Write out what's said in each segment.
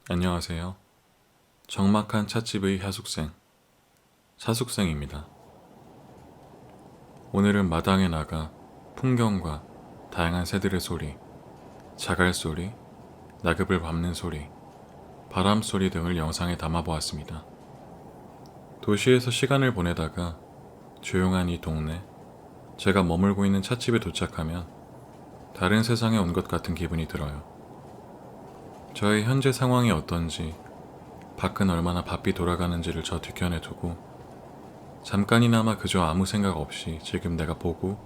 안녕하세요. 적막한 찻집의 하숙생, 차숙생입니다. 오늘은 마당에 나가 풍경과 다양한 새들의 소리, 자갈 소리, 낙엽을 밟는 소리, 바람 소리 등을 영상에 담아보았습니다. 도시에서 시간을 보내다가 조용한 이 동네, 제가 머물고 있는 찻집에 도착하면 다른 세상에 온 것 같은 기분이 들어요. 저의 현재 상황이 어떤지, 밖은 얼마나 바삐 돌아가는지를 저 뒤편에 두고 잠깐이나마 그저 아무 생각 없이 지금 내가 보고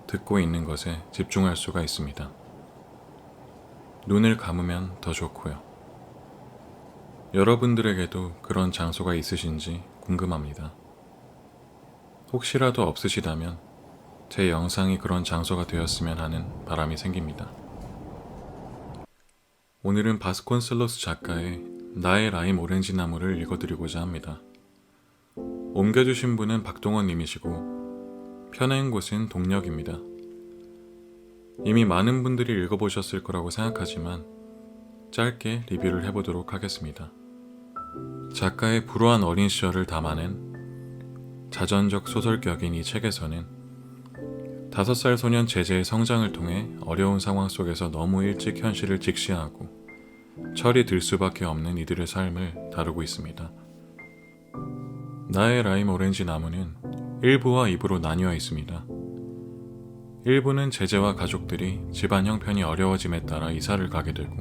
듣고 있는 것에 집중할 수가 있습니다. 눈을 감으면 더 좋고요. 여러분들에게도 그런 장소가 있으신지 궁금합니다. 혹시라도 없으시다면 제 영상이 그런 장소가 되었으면 하는 바람이 생깁니다. 오늘은 바스콘셀로스 작가의 나의 라임 오렌지 나무를 읽어드리고자 합니다. 옮겨주신 분은 박동원 님이시고 펴낸 곳은 동력입니다. 이미 많은 분들이 읽어보셨을 거라고 생각하지만 짧게 리뷰를 해보도록 하겠습니다. 작가의 불우한 어린 시절을 담아낸 자전적 소설격인 이 책에서는 5살 소년 제재의 성장을 통해 어려운 상황 속에서 너무 일찍 현실을 직시하고 철이 들 수밖에 없는 이들의 삶을 다루고 있습니다. 나의 라임 오렌지 나무는 1부와 2부로 나뉘어 있습니다. 1부는 제재와 가족들이 집안 형편이 어려워짐에 따라 이사를 가게 되고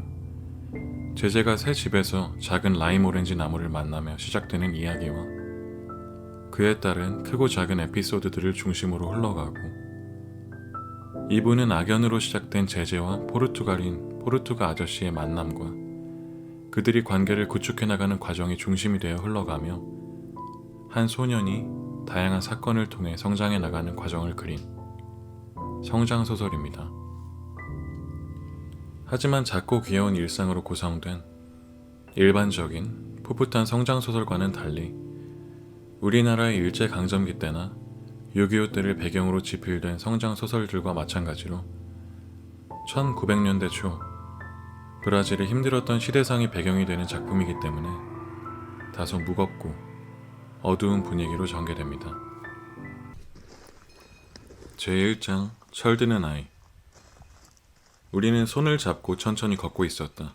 제재가 새 집에서 작은 라임 오렌지 나무를 만나며 시작되는 이야기와 그에 따른 크고 작은 에피소드들을 중심으로 흘러가고 2부는 악연으로 시작된 제재와 포르투갈인 포르투가 아저씨의 만남과 그들이 관계를 구축해 나가는 과정이 중심이 되어 흘러가며 한 소년이 다양한 사건을 통해 성장해 나가는 과정을 그린 성장소설입니다. 하지만 작고 귀여운 일상으로 구성된 일반적인 풋풋한 성장소설과는 달리 우리나라의 일제강점기 때나 6.25 때를 배경으로 집필된 성장소설들과 마찬가지로 1900년대 초 브라질의 힘들었던 시대상이 배경이 되는 작품이기 때문에 다소 무겁고 어두운 분위기로 전개됩니다. 제1장 철드는 아이. 우리는 손을 잡고 천천히 걷고 있었다.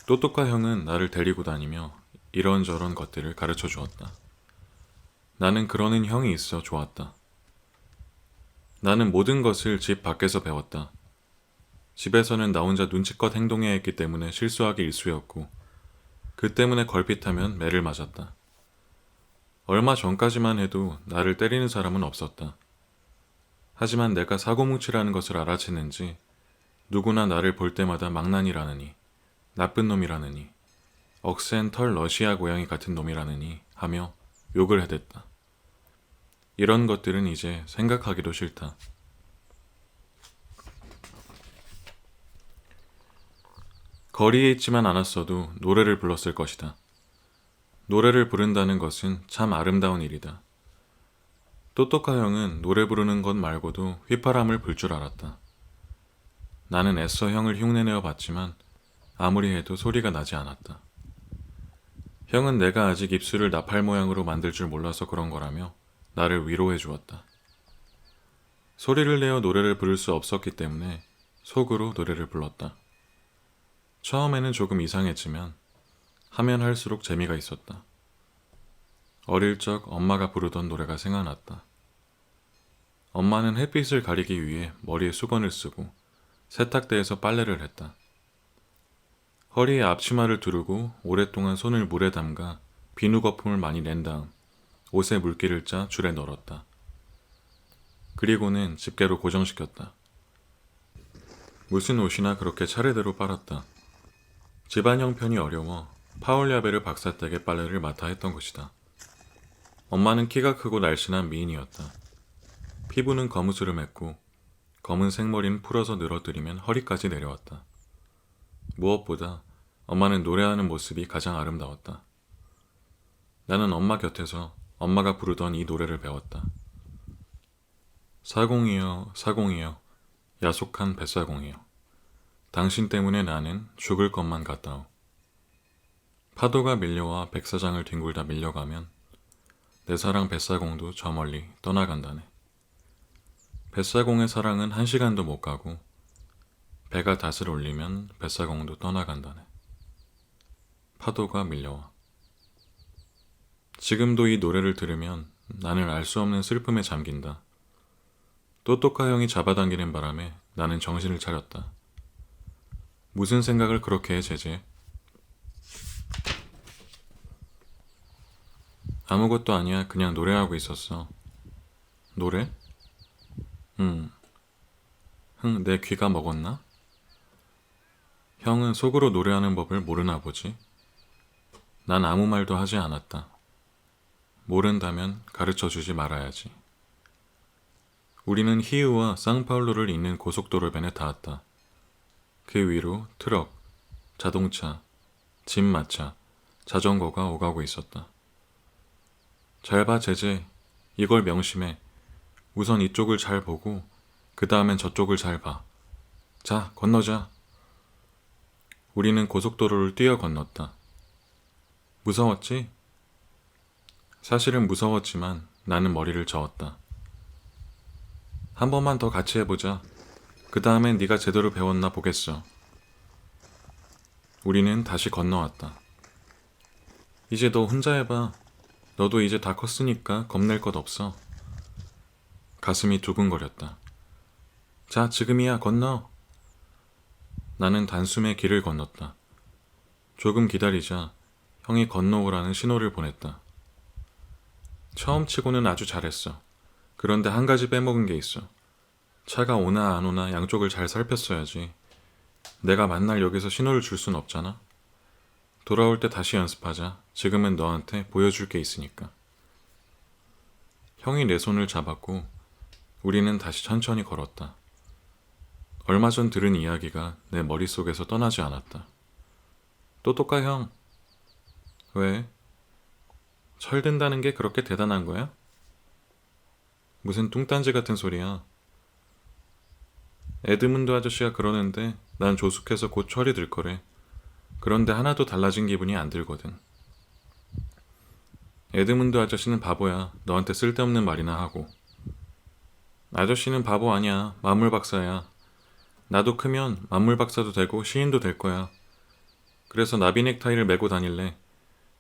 또또카 형은 나를 데리고 다니며 이런저런 것들을 가르쳐 주었다. 나는 그러는 형이 있어 좋았다. 나는 모든 것을 집 밖에서 배웠다. 집에서는 나 혼자 눈치껏 행동해야 했기 때문에 실수하기 일쑤였고 그 때문에 걸핏하면 매를 맞았다. 얼마 전까지만 해도 나를 때리는 사람은 없었다. 하지만 내가 사고뭉치라는 것을 알아챘는지 누구나 나를 볼 때마다 망나니라느니 나쁜 놈이라느니 억센 털 러시아 고양이 같은 놈이라느니 하며 욕을 해댔다. 이런 것들은 이제 생각하기도 싫다. 거리에 있지만 않았어도 노래를 불렀을 것이다. 노래를 부른다는 것은 참 아름다운 일이다. 또또카 형은 노래 부르는 것 말고도 휘파람을 불 줄 알았다. 나는 애써 형을 흉내내어 봤지만 아무리 해도 소리가 나지 않았다. 형은 내가 아직 입술을 나팔 모양으로 만들 줄 몰라서 그런 거라며 나를 위로해 주었다. 소리를 내어 노래를 부를 수 없었기 때문에 속으로 노래를 불렀다. 처음에는 조금 이상했지만 하면 할수록 재미가 있었다. 어릴 적 엄마가 부르던 노래가 생각났다. 엄마는 햇빛을 가리기 위해 머리에 수건을 쓰고 세탁대에서 빨래를 했다. 허리에 앞치마를 두르고 오랫동안 손을 물에 담가 비누 거품을 많이 낸 다음 옷에 물기를 짜 줄에 널었다. 그리고는 집게로 고정시켰다. 무슨 옷이나 그렇게 차례대로 빨았다. 집안 형편이 어려워 파올야베르 박사 댁의 빨래를 맡아 했던 것이다. 엄마는 키가 크고 날씬한 미인이었다. 피부는 거무스름했고 검은 생머리는 풀어서 늘어뜨리면 허리까지 내려왔다. 무엇보다 엄마는 노래하는 모습이 가장 아름다웠다. 나는 엄마 곁에서 엄마가 부르던 이 노래를 배웠다. 사공이여 사공이여 야속한 뱃사공이여 당신 때문에 나는 죽을 것만 같다오. 파도가 밀려와 백사장을 뒹굴다 밀려가면 내 사랑 뱃사공도 저 멀리 떠나간다네. 뱃사공의 사랑은 1시간도 못 가고 배가 닷을 올리면 뱃사공도 떠나간다네. 파도가 밀려와. 지금도 이 노래를 들으면 나는 알 수 없는 슬픔에 잠긴다. 또또카 형이 잡아당기는 바람에 나는 정신을 차렸다. 무슨 생각을 그렇게 해, 제재? 아무것도 아니야. 그냥 노래하고 있었어. 노래? 응. 내 귀가 먹었나? 형은 속으로 노래하는 법을 모르나 보지. 난 아무 말도 하지 않았다. 모른다면 가르쳐 주지 말아야지. 우리는 히우와 상파울루를 잇는 고속도로변에 닿았다. 그 위로 트럭, 자동차, 짐마차, 자전거가 오가고 있었다. 잘 봐, 제재. 이걸 명심해. 우선 이쪽을 잘 보고 그 다음엔 저쪽을 잘 봐. 자, 건너자. 우리는 고속도로를 뛰어 건넜다. 무서웠지? 사실은 무서웠지만 나는 머리를 저었다. 한 번만 더 같이 해보자. 그 다음엔 네가 제대로 배웠나 보겠어. 우리는 다시 건너왔다. 이제 너 혼자 해봐. 너도 이제 다 컸으니까 겁낼 것 없어. 가슴이 두근거렸다. 자, 지금이야, 건너. 나는 단숨에 길을 건넜다. 조금 기다리자 형이 건너오라는 신호를 보냈다. 처음 치고는 아주 잘했어. 그런데 한 가지 빼먹은 게 있어. 차가 오나 안 오나 양쪽을 잘 살폈어야지. 내가 만날 역에서 신호를 줄 순 없잖아. 돌아올 때 다시 연습하자. 지금은 너한테 보여줄 게 있으니까. 형이 내 손을 잡았고 우리는 다시 천천히 걸었다. 얼마 전 들은 이야기가 내 머릿속에서 떠나지 않았다. 또또까 형. 왜? 철든다는 게 그렇게 대단한 거야? 무슨 뚱딴지 같은 소리야. 에드문드 아저씨가 그러는데 난 조숙해서 곧 철이 들 거래. 그런데 하나도 달라진 기분이 안 들거든. 에드문드 아저씨는 바보야. 너한테 쓸데없는 말이나 하고. 아저씨는 바보 아니야. 만물 박사야. 나도 크면 만물 박사도 되고 시인도 될 거야. 그래서 나비 넥타이를 메고 다닐래.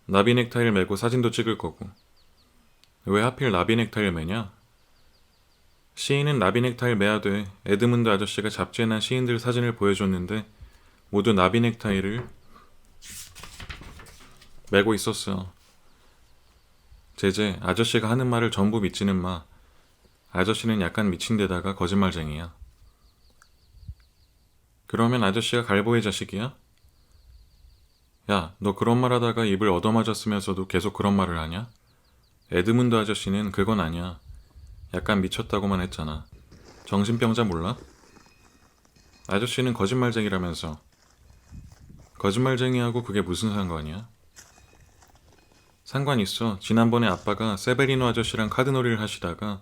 나비 넥타이를 메고 사진도 찍을 거고. 왜 하필 나비 넥타이를 메냐? 시인은 나비 넥타이를 메야 돼. 에드문드 아저씨가 잡지에 난 시인들 사진을 보여줬는데 모두 나비 넥타이를 메고 있었어. 제재, 아저씨가 하는 말을 전부 믿지는 마. 아저씨는 약간 미친 데다가 거짓말쟁이야. 그러면 아저씨가 갈보의 자식이야? 야, 너 그런 말 하다가 입을 얻어맞았으면서도 계속 그런 말을 하냐? 에드문드 아저씨는 그건 아니야. 약간 미쳤다고만 했잖아. 정신병자 몰라? 아저씨는 거짓말쟁이라면서. 거짓말쟁이하고 그게 무슨 상관이야? 상관 있어. 지난번에 아빠가 세베리노 아저씨랑 카드놀이를 하시다가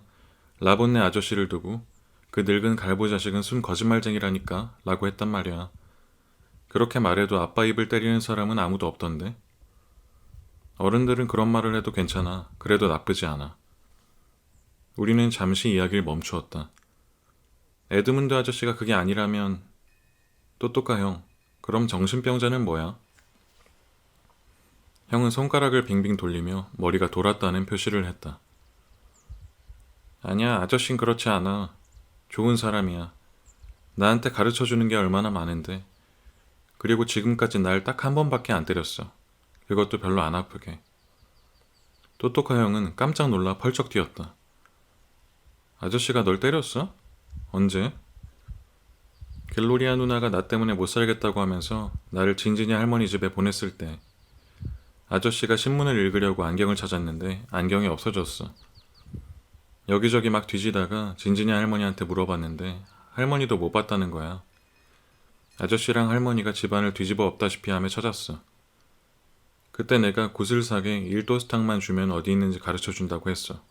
라본네 아저씨를 두고 그 늙은 갈보 자식은 순 거짓말쟁이라니까 라고 했단 말이야. 그렇게 말해도 아빠 입을 때리는 사람은 아무도 없던데. 어른들은 그런 말을 해도 괜찮아. 그래도 나쁘지 않아. 우리는 잠시 이야기를 멈추었다. 에드문드 아저씨가 그게 아니라면 또또까 형, 그럼 정신병자는 뭐야? 형은 손가락을 빙빙 돌리며 머리가 돌았다는 표시를 했다. 아니야, 아저씨는 그렇지 않아. 좋은 사람이야. 나한테 가르쳐주는 게 얼마나 많은데. 그리고 지금까지 날 딱 한 번밖에 안 때렸어. 그것도 별로 안 아프게. 또또카 형은 깜짝 놀라 펄쩍 뛰었다. 아저씨가 널 때렸어? 언제? 글로리아 누나가 나 때문에 못 살겠다고 하면서 나를 진진이 할머니 집에 보냈을 때 아저씨가 신문을 읽으려고 안경을 찾았는데 안경이 없어졌어. 여기저기 막 뒤지다가 진진이 할머니한테 물어봤는데 할머니도 못 봤다는 거야. 아저씨랑 할머니가 집안을 뒤집어 엎다시피 하며 찾았어. 그때 내가 구슬사게 일도스탕만 주면 어디 있는지 가르쳐준다고 했어.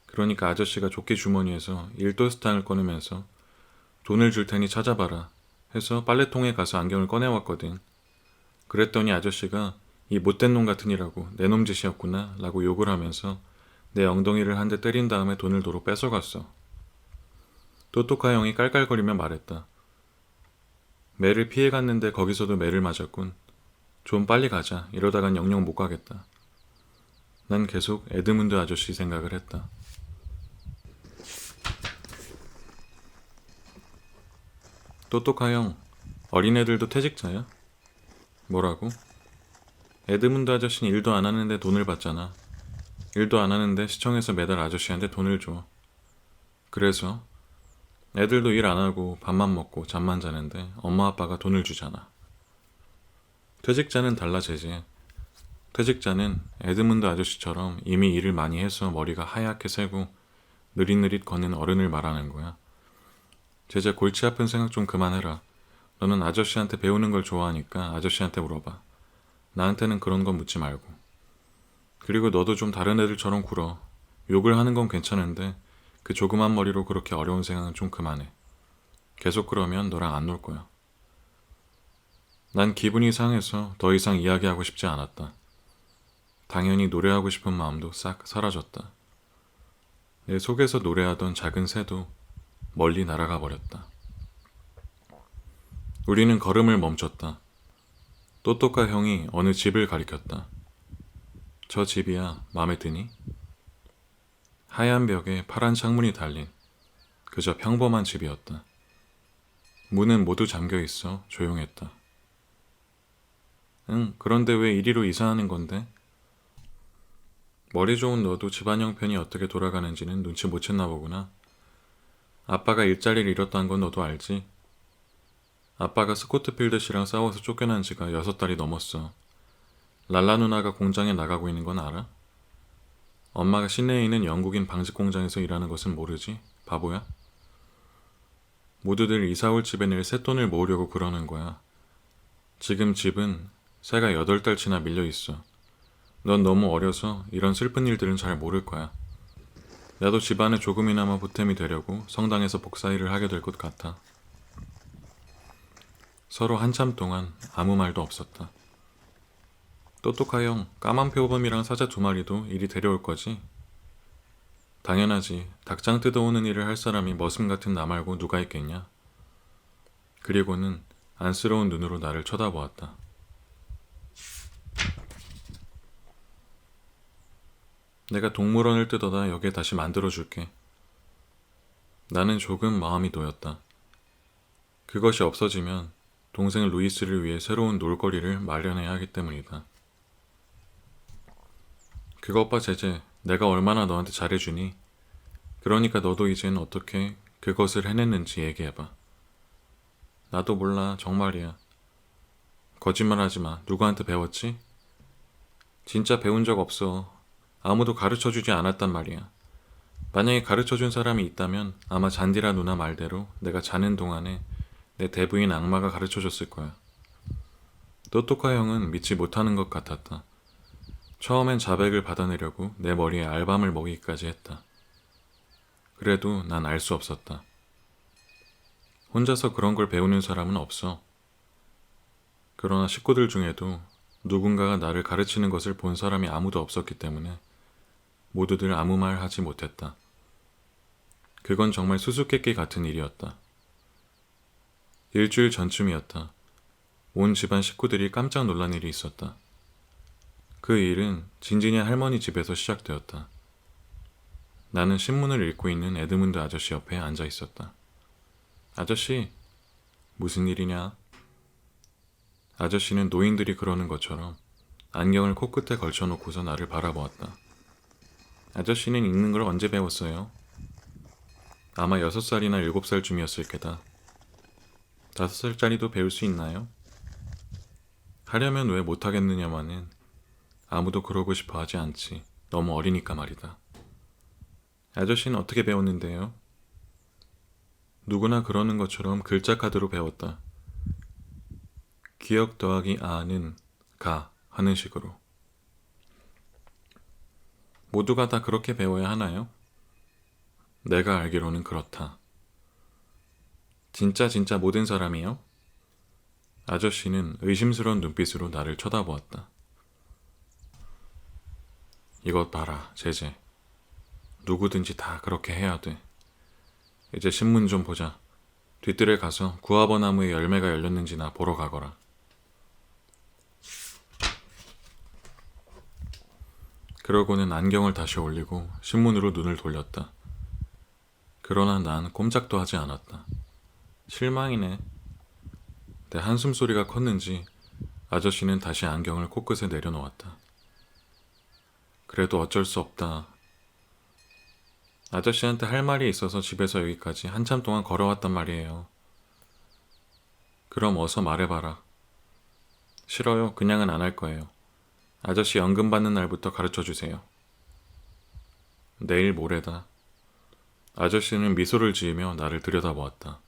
그러니까 아저씨가 조끼 주머니에서 일도스탕을 꺼내면서 돈을 줄 테니 찾아봐라 해서 빨래통에 가서 안경을 꺼내왔거든. 그랬더니 아저씨가 이 못된 놈 같으니라고 내 놈 짓이었구나 라고 욕을 하면서 내 엉덩이를 한 대 때린 다음에 돈을 도로 뺏어갔어. 또또카 형이 깔깔거리며 말했다. 매를 피해갔는데 거기서도 매를 맞았군. 좀 빨리 가자. 이러다간 영영 못 가겠다. 난 계속 에드문드 아저씨 생각을 했다. 또또카 형, 어린애들도 퇴직자야? 뭐라고? 에드문드 아저씨는 일도 안 하는데 돈을 받잖아. 일도 안 하는데 시청에서 매달 아저씨한테 돈을 줘. 그래서 애들도 일 안 하고 밥만 먹고 잠만 자는데 엄마 아빠가 돈을 주잖아. 퇴직자는 달라지지. 퇴직자는 에드문드 아저씨처럼 이미 일을 많이 해서 머리가 하얗게 새고 느릿느릿 걷는 어른을 말하는 거야. 제자 골치 아픈 생각 좀 그만해라. 너는 아저씨한테 배우는 걸 좋아하니까 아저씨한테 물어봐. 나한테는 그런 건 묻지 말고. 그리고 너도 좀 다른 애들처럼 굴어. 욕을 하는 건 괜찮은데 그 조그만 머리로 그렇게 어려운 생각은 좀 그만해. 계속 그러면 너랑 안 놀 거야. 난 기분이 상해서 더 이상 이야기하고 싶지 않았다. 당연히 노래하고 싶은 마음도 싹 사라졌다. 내 속에서 노래하던 작은 새도 멀리 날아가 버렸다. 우리는 걸음을 멈췄다. 또또카 형이 어느 집을 가리켰다. 저 집이야, 마음에 드니? 하얀 벽에 파란 창문이 달린 그저 평범한 집이었다. 문은 모두 잠겨 있어 조용했다. 응, 그런데 왜 이리로 이사하는 건데? 머리 좋은 너도 집안 형편이 어떻게 돌아가는지는 눈치 못 챘나 보구나. 아빠가 일자리를 잃었다는 건 너도 알지? 아빠가 스코트필드 씨랑 싸워서 쫓겨난 지가 6달이 넘었어. 랄라 누나가 공장에 나가고 있는 건 알아? 엄마가 시내에 있는 영국인 방직 공장에서 일하는 것은 모르지? 바보야? 모두들 이사올 집에 낼 새돈을 모으려고 그러는 거야. 지금 집은 새가 8달치나 밀려 있어. 넌 너무 어려서 이런 슬픈 일들은 잘 모를 거야. 나도 집안에 조금이나마 보탬이 되려고 성당에서 복사일을 하게 될 것 같아. 서로 한참 동안 아무 말도 없었다. 또또카 형, 까만 표범이랑 사자 2마리도 이리 데려올 거지? 당연하지. 닭장 뜯어오는 일을 할 사람이 머슴 같은 나 말고 누가 있겠냐? 그리고는 안쓰러운 눈으로 나를 쳐다보았다. 내가 동물원을 뜯어다 여기에 다시 만들어줄게. 나는 조금 마음이 놓였다. 그것이 없어지면 동생 루이스를 위해 새로운 놀거리를 마련해야 하기 때문이다. 그것 봐 제제, 내가 얼마나 너한테 잘해주니? 그러니까 너도 이젠 어떻게 그것을 해냈는지 얘기해봐. 나도 몰라, 정말이야. 거짓말하지 마. 누구한테 배웠지? 진짜 배운 적 없어. 아무도 가르쳐주지 않았단 말이야. 만약에 가르쳐준 사람이 있다면 아마 잔디라 누나 말대로 내가 자는 동안에 내 대부인 악마가 가르쳐줬을 거야. 또또카 형은 믿지 못하는 것 같았다. 처음엔 자백을 받아내려고 내 머리에 알밤을 먹이기까지 했다. 그래도 난 알 수 없었다. 혼자서 그런 걸 배우는 사람은 없어. 그러나 식구들 중에도 누군가가 나를 가르치는 것을 본 사람이 아무도 없었기 때문에 모두들 아무 말 하지 못했다. 그건 정말 수수께끼 같은 일이었다. 일주일 전쯤이었다. 온 집안 식구들이 깜짝 놀란 일이 있었다. 그 일은 진진이 할머니 집에서 시작되었다. 나는 신문을 읽고 있는 에드문드 아저씨 옆에 앉아 있었다. 아저씨, 무슨 일이냐? 아저씨는 노인들이 그러는 것처럼 안경을 코끝에 걸쳐놓고서 나를 바라보았다. 아저씨는 읽는 걸 언제 배웠어요? 아마 6살이나 7살쯤이었을 게다. 5살짜리도 배울 수 있나요? 하려면 왜 못하겠느냐마는 아무도 그러고 싶어 하지 않지. 너무 어리니까 말이다. 아저씨는 어떻게 배웠는데요? 누구나 그러는 것처럼 글자 카드로 배웠다. 기억 더하기 아는 가 하는 식으로. 모두가 다 그렇게 배워야 하나요? 내가 알기로는 그렇다. 진짜 모든 사람이요? 아저씨는 의심스러운 눈빛으로 나를 쳐다보았다. 이것 봐라, 제재. 누구든지 다 그렇게 해야 돼. 이제 신문 좀 보자. 뒤뜰에 가서 구아버 나무에 열매가 열렸는지나 보러 가거라. 그러고는 안경을 다시 올리고 신문으로 눈을 돌렸다. 그러나 난 꼼짝도 하지 않았다. 실망이네. 내 한숨 소리가 컸는지 아저씨는 다시 안경을 코끝에 내려놓았다. 그래도 어쩔 수 없다. 아저씨한테 할 말이 있어서 집에서 여기까지 한참 동안 걸어왔단 말이에요. 그럼 어서 말해봐라. 싫어요. 그냥은 안 할 거예요. 아저씨 연금 받는 날부터 가르쳐 주세요. 내일 모레다. 아저씨는 미소를 지으며 나를 들여다보았다.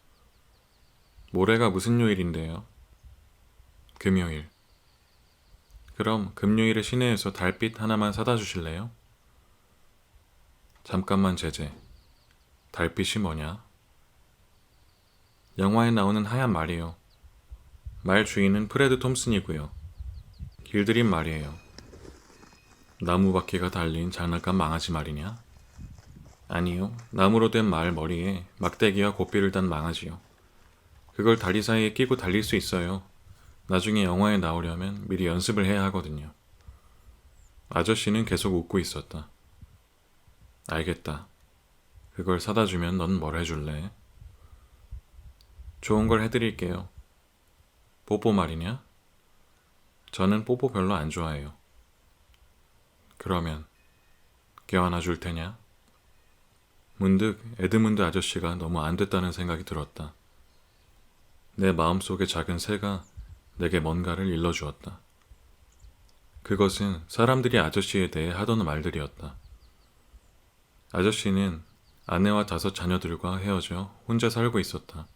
모레가 무슨 요일인데요? 금요일. 그럼 금요일에 시내에서 달빛 하나만 사다 주실래요? 잠깐만 제재. 달빛이 뭐냐? 영화에 나오는 하얀 말이요. 말 주인은 프레드 톰슨이고요. 길들인 말이에요. 나무 바퀴가 달린 장난감 망아지 말이냐? 아니요. 나무로 된 말 머리에 막대기와 고삐를 단 망아지요. 그걸 다리 사이에 끼고 달릴 수 있어요. 나중에 영화에 나오려면 미리 연습을 해야 하거든요. 아저씨는 계속 웃고 있었다. 알겠다. 그걸 사다 주면 넌 뭘 해줄래? 좋은 걸 해드릴게요. 뽀뽀 말이냐? 저는 뽀뽀 별로 안 좋아해요. 그러면 껴안아 줄 테냐? 문득 에드문드 아저씨가 너무 안 됐다는 생각이 들었다. 내 마음속의 작은 새가 내게 뭔가를 일러주었다. 그것은 사람들이 아저씨에 대해 하던 말들이었다. 아저씨는 아내와 5 자녀들과 헤어져 혼자 살고 있었다.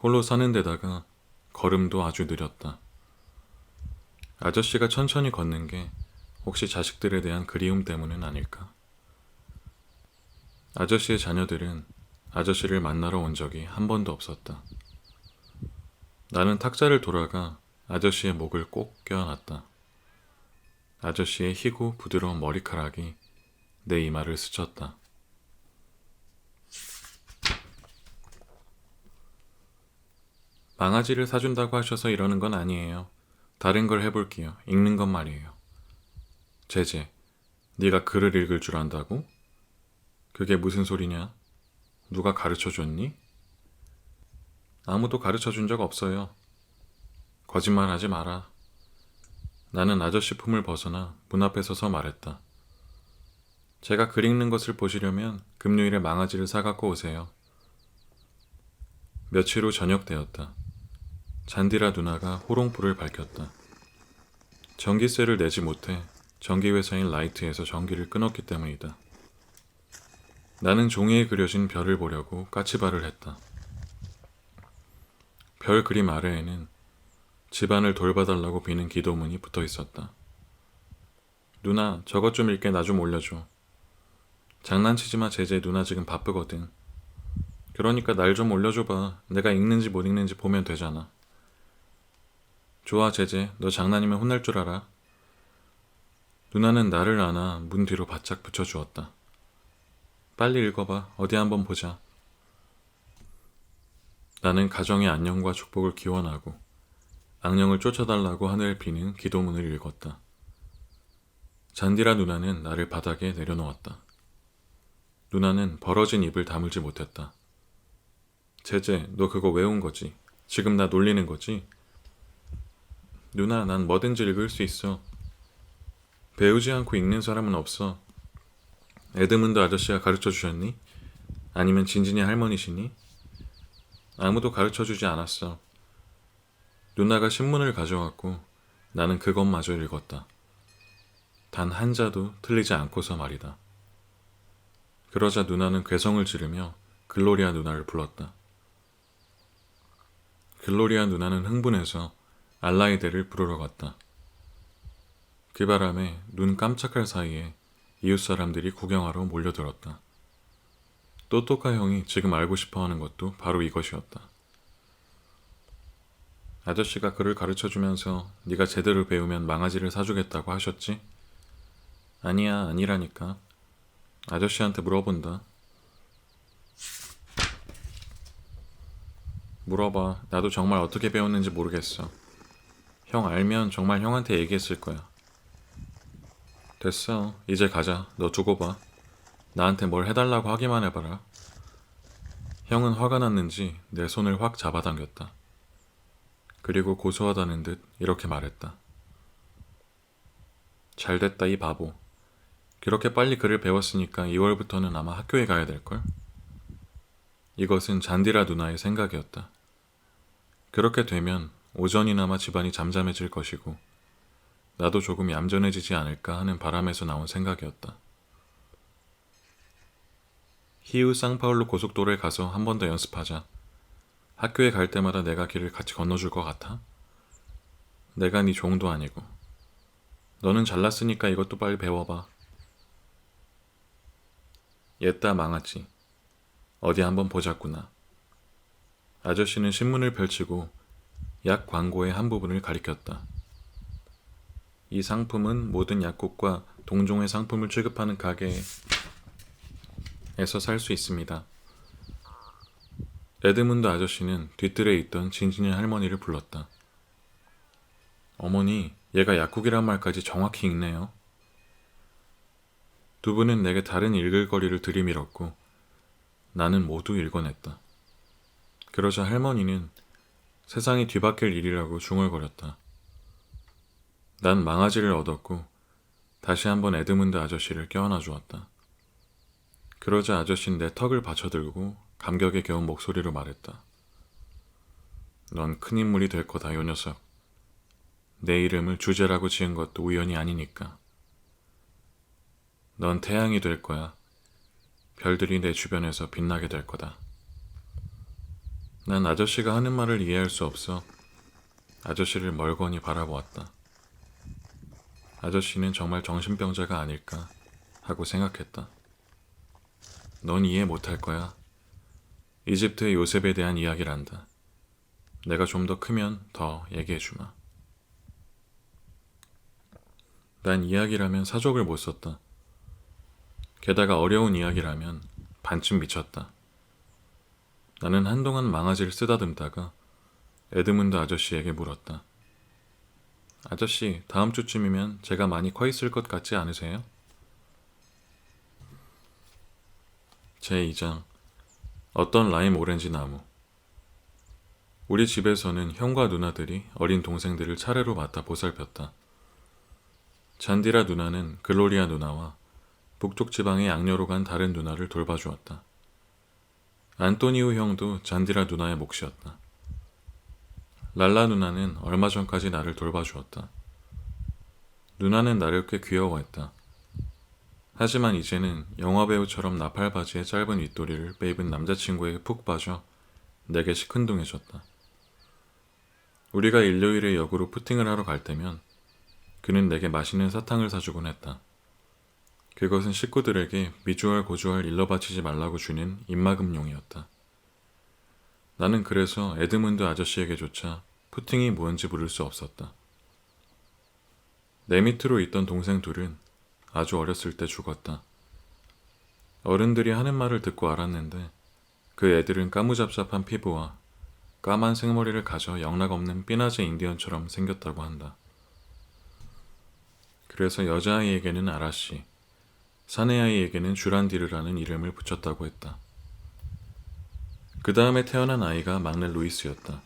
홀로 사는 데다가 걸음도 아주 느렸다. 아저씨가 천천히 걷는 게 혹시 자식들에 대한 그리움 때문은 아닐까? 아저씨의 자녀들은 아저씨를 만나러 온 적이 한 번도 없었다. 나는 탁자를 돌아가 아저씨의 목을 꼭 껴안았다. 아저씨의 희고 부드러운 머리카락이 내 이마를 스쳤다. 망아지를 사준다고 하셔서 이러는 건 아니에요. 다른 걸 해볼게요. 읽는 건 말이에요. 제재, 네가 글을 읽을 줄 안다고? 그게 무슨 소리냐? 누가 가르쳐 줬니? 아무도 가르쳐 준 적 없어요. 거짓말 하지 마라. 나는 아저씨 품을 벗어나 문 앞에 서서 말했다. 제가 글 읽는 것을 보시려면 금요일에 망아지를 사갖고 오세요. 며칠 후 저녁 되었다. 잔디라 누나가 호롱불을 밝혔다. 전기세를 내지 못해 전기회사인 라이트에서 전기를 끊었기 때문이다. 나는 종이에 그려진 별을 보려고 까치발을 했다. 별 그림 아래에는 집안을 돌봐달라고 비는 기도문이 붙어 있었다. 누나, 저것 좀 읽게 나 좀 올려줘. 장난치지 마, 제재. 누나 지금 바쁘거든. 그러니까 날 좀 올려줘봐. 내가 읽는지 못 읽는지 보면 되잖아. 좋아, 제재. 너 장난이면 혼날 줄 알아. 누나는 나를 안아 문 뒤로 바짝 붙여주었다. 빨리 읽어봐. 어디 한번 보자. 나는 가정의 안녕과 축복을 기원하고 악령을 쫓아달라고 하늘 비는 기도문을 읽었다. 잔디라 누나는 나를 바닥에 내려놓았다. 누나는 벌어진 입을 다물지 못했다. 제재, 너 그거 외운 거지? 지금 나 놀리는 거지? 누나, 난 뭐든지 읽을 수 있어. 배우지 않고 읽는 사람은 없어. 에드문드 아저씨가 가르쳐 주셨니? 아니면 진진이 할머니시니? 아무도 가르쳐 주지 않았어. 누나가 신문을 가져왔고 나는 그것마저 읽었다. 단 한자도 틀리지 않고서 말이다. 그러자 누나는 괴성을 지르며 글로리아 누나를 불렀다. 글로리아 누나는 흥분해서 알라이데를 부르러 갔다. 그 바람에 눈 깜짝할 사이에 이웃 사람들이 구경하러 몰려들었다. 또또카 형이 지금 알고 싶어하는 것도 바로 이것이었다. 아저씨가 글을 가르쳐주면서 네가 제대로 배우면 망아지를 사주겠다고 하셨지? 아니야, 아니라니까. 아저씨한테 물어본다. 물어봐. 나도 정말 어떻게 배웠는지 모르겠어. 형 알면 정말 형한테 얘기했을 거야. 됐어. 이제 가자. 너 두고 봐. 나한테 뭘 해달라고 하기만 해봐라. 형은 화가 났는지 내 손을 확 잡아당겼다. 그리고 고소하다는 듯 이렇게 말했다. 잘됐다, 이 바보. 그렇게 빨리 글을 배웠으니까 2월부터는 아마 학교에 가야 될걸? 이것은 잔디라 누나의 생각이었다. 그렇게 되면 오전이나마 집안이 잠잠해질 것이고 나도 조금 얌전해지지 않을까 하는 바람에서 나온 생각이었다. 히우 상파울루 고속도로에 가서 한 번 더 연습하자. 학교에 갈 때마다 내가 길을 같이 건너줄 것 같아? 내가 네 종도 아니고. 너는 잘났으니까 이것도 빨리 배워봐. 옛다 망하지. 어디 한번 보자꾸나. 아저씨는 신문을 펼치고 약 광고의 한 부분을 가리켰다. 이 상품은 모든 약국과 동종의 상품을 취급하는 가게에서 살 수 있습니다. 에드문드 아저씨는 뒤뜰에 있던 진진의 할머니를 불렀다. 어머니, 얘가 약국이란 말까지 정확히 읽네요. 두 분은 내게 다른 읽을거리를 들이밀었고 나는 모두 읽어냈다. 그러자 할머니는 세상이 뒤바뀔 일이라고 중얼거렸다. 난 망아지를 얻었고 다시 한번 에드문드 아저씨를 껴안아 주었다. 그러자 아저씨는 내 턱을 받쳐들고 감격에 겨운 목소리로 말했다. 넌 큰 인물이 될 거다, 요 녀석. 내 이름을 주제라고 지은 것도 우연이 아니니까. 넌 태양이 될 거야. 별들이 내 주변에서 빛나게 될 거다. 난 아저씨가 하는 말을 이해할 수 없어 아저씨를 멀거니 바라보았다. 아저씨는 정말 정신병자가 아닐까 하고 생각했다. 넌 이해 못할 거야. 이집트의 요셉에 대한 이야기란다. 내가 좀 더 크면 더 얘기해주마. 난 이야기라면 사족을 못 썼다. 게다가 어려운 이야기라면 반쯤 미쳤다. 나는 한동안 망아지를 쓰다듬다가 에드문드 아저씨에게 물었다. 아저씨, 다음 주쯤이면 제가 많이 커 있을 것 같지 않으세요? 제2장 어떤 라임 오렌지 나무. 우리 집에서는 형과 누나들이 어린 동생들을 차례로 맡아 보살폈다. 잔디라 누나는 글로리아 누나와 북쪽 지방의 양녀로 간 다른 누나를 돌봐주었다. 안토니우 형도 잔디라 누나의 몫이었다. 랄라 누나는 얼마 전까지 나를 돌봐주었다. 누나는 나를 꽤 귀여워했다. 하지만 이제는 영화배우처럼 나팔바지에 짧은 윗도리를 빼입은 남자친구에게 푹 빠져 내게 시큰둥해졌다. 우리가 일요일에 역으로 푸팅을 하러 갈 때면 그는 내게 맛있는 사탕을 사주곤 했다. 그것은 식구들에게 미주얼 고주얼 일러 바치지 말라고 주는 입막음용이었다. 나는 그래서 에드문드 아저씨에게조차 푸팅이 뭔지 물을 수 없었다. 내 밑으로 있던 동생 둘은 아주 어렸을 때 죽었다. 어른들이 하는 말을 듣고 알았는데 그 애들은 까무잡잡한 피부와 까만 생머리를 가져 영락없는 삐나제 인디언처럼 생겼다고 한다. 그래서 여자아이에게는 아라씨, 사내아이에게는 쥬란디르라는 이름을 붙였다고 했다. 그 다음에 태어난 아이가 막내 루이스였다.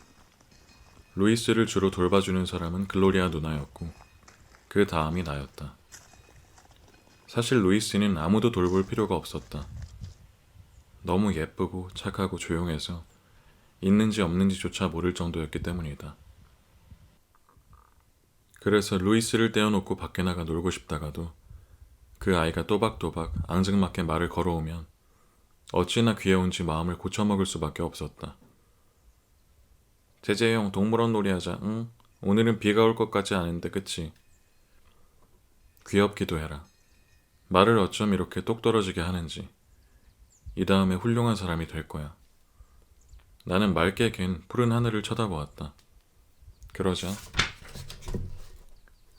루이스를 주로 돌봐주는 사람은 글로리아 누나였고 그 다음이 나였다. 사실 루이스는 아무도 돌볼 필요가 없었다. 너무 예쁘고 착하고 조용해서 있는지 없는지조차 모를 정도였기 때문이다. 그래서 루이스를 떼어놓고 밖에 나가 놀고 싶다가도 그 아이가 또박또박 앙증맞게 말을 걸어오면 어찌나 귀여운지 마음을 고쳐먹을 수밖에 없었다. 제재형 동물원 놀이하자, 응? 오늘은 비가 올 것 같지 않은데 그치? 귀엽기도 해라. 말을 어쩜 이렇게 똑 떨어지게 하는지. 이 다음에 훌륭한 사람이 될 거야. 나는 맑게 갠 푸른 하늘을 쳐다보았다. 그러자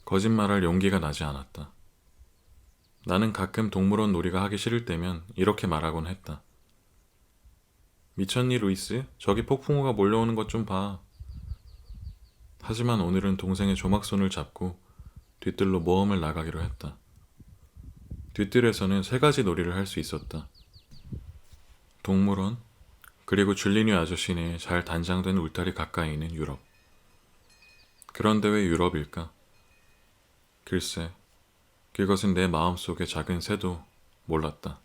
거짓말할 용기가 나지 않았다. 나는 가끔 동물원 놀이가 하기 싫을 때면 이렇게 말하곤 했다. 미쳤니, 루이스? 저기 폭풍우가 몰려오는 것 좀 봐. 하지만 오늘은 동생의 조막손을 잡고 뒤뜰로 모험을 나가기로 했다. 뒤뜰에서는 세 가지 놀이를 할 수 있었다. 동물원, 그리고 줄리뉴 아저씨네에 잘 단장된 울타리 가까이 있는 유럽. 그런데 왜 유럽일까? 글쎄, 그것은 내 마음속의 작은 새도 몰랐다.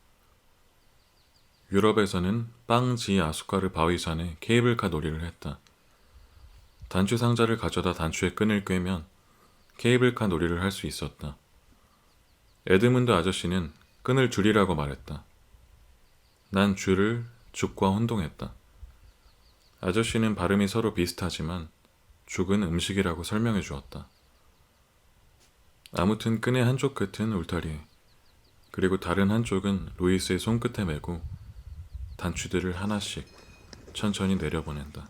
유럽에서는 빵지 아수카르 바위산에 케이블카 놀이를 했다. 단추 상자를 가져다 단추에 끈을 꿰면 케이블카 놀이를 할 수 있었다. 에드문드 아저씨는 끈을 줄이라고 말했다. 난 줄을 죽과 혼동했다. 아저씨는 발음이 서로 비슷하지만 죽은 음식이라고 설명해 주었다. 아무튼 끈의 한쪽 끝은 울타리에, 그리고 다른 한쪽은 루이스의 손끝에 메고 단추들을 하나씩 천천히 내려보낸다.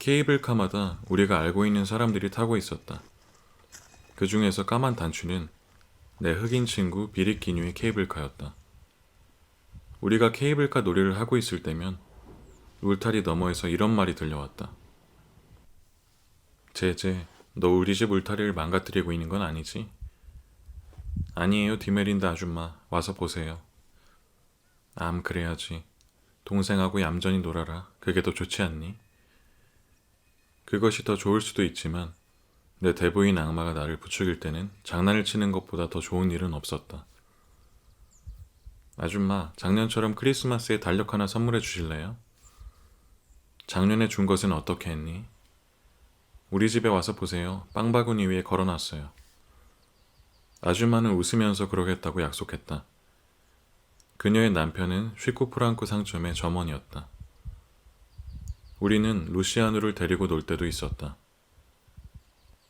케이블카마다 우리가 알고 있는 사람들이 타고 있었다. 그 중에서 까만 단추는 내 흑인 친구 비리키뉴의 케이블카였다. 우리가 케이블카 놀이를 하고 있을 때면 울타리 너머에서 이런 말이 들려왔다. 제제, 너 우리 집 울타리를 망가뜨리고 있는 건 아니지? 아니에요, 디메린드 아줌마. 와서 보세요. 그래야지. 동생하고 얌전히 놀아라. 그게 더 좋지 않니? 그것이 더 좋을 수도 있지만 내 대부인 악마가 나를 부추길 때는 장난을 치는 것보다 더 좋은 일은 없었다. 아줌마, 작년처럼 크리스마스에 달력 하나 선물해 주실래요? 작년에 준 것은 어떻게 했니? 우리 집에 와서 보세요. 빵 바구니 위에 걸어놨어요. 아줌마는 웃으면서 그러겠다고 약속했다. 그녀의 남편은 휘쿠프랑쿠 상점의 점원이었다. 우리는 루시아누를 데리고 놀 때도 있었다.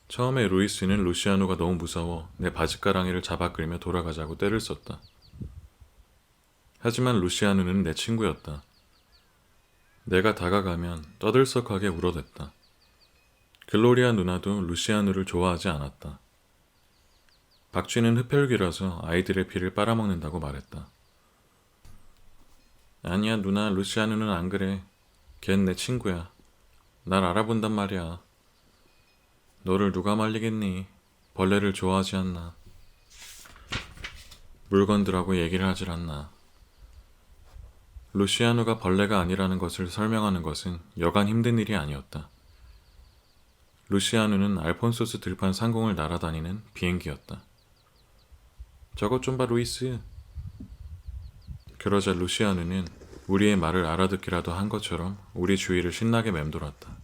처음에 루이스는 루시아누가 너무 무서워 내 바지가랑이를 잡아 끌며 돌아가자고 떼를 썼다. 하지만 루시아누는 내 친구였다. 내가 다가가면 떠들썩하게 울어댔다. 글로리아 누나도 루시아누를 좋아하지 않았다. 박쥐는 흡혈귀라서 아이들의 피를 빨아먹는다고 말했다. 아니야, 누나, 루시아누는 안 그래. 걘 내 친구야. 날 알아본단 말이야. 너를 누가 말리겠니? 벌레를 좋아하지 않나. 물건들하고 얘기를 하질 않나. 루시아누가 벌레가 아니라는 것을 설명하는 것은 여간 힘든 일이 아니었다. 루시아누는 알폰소스 들판 상공을 날아다니는 비행기였다. 저것 좀 봐, 루이스. 그러자 루시아누는 우리의 말을 알아듣기라도 한 것처럼 우리 주위를 신나게 맴돌았다.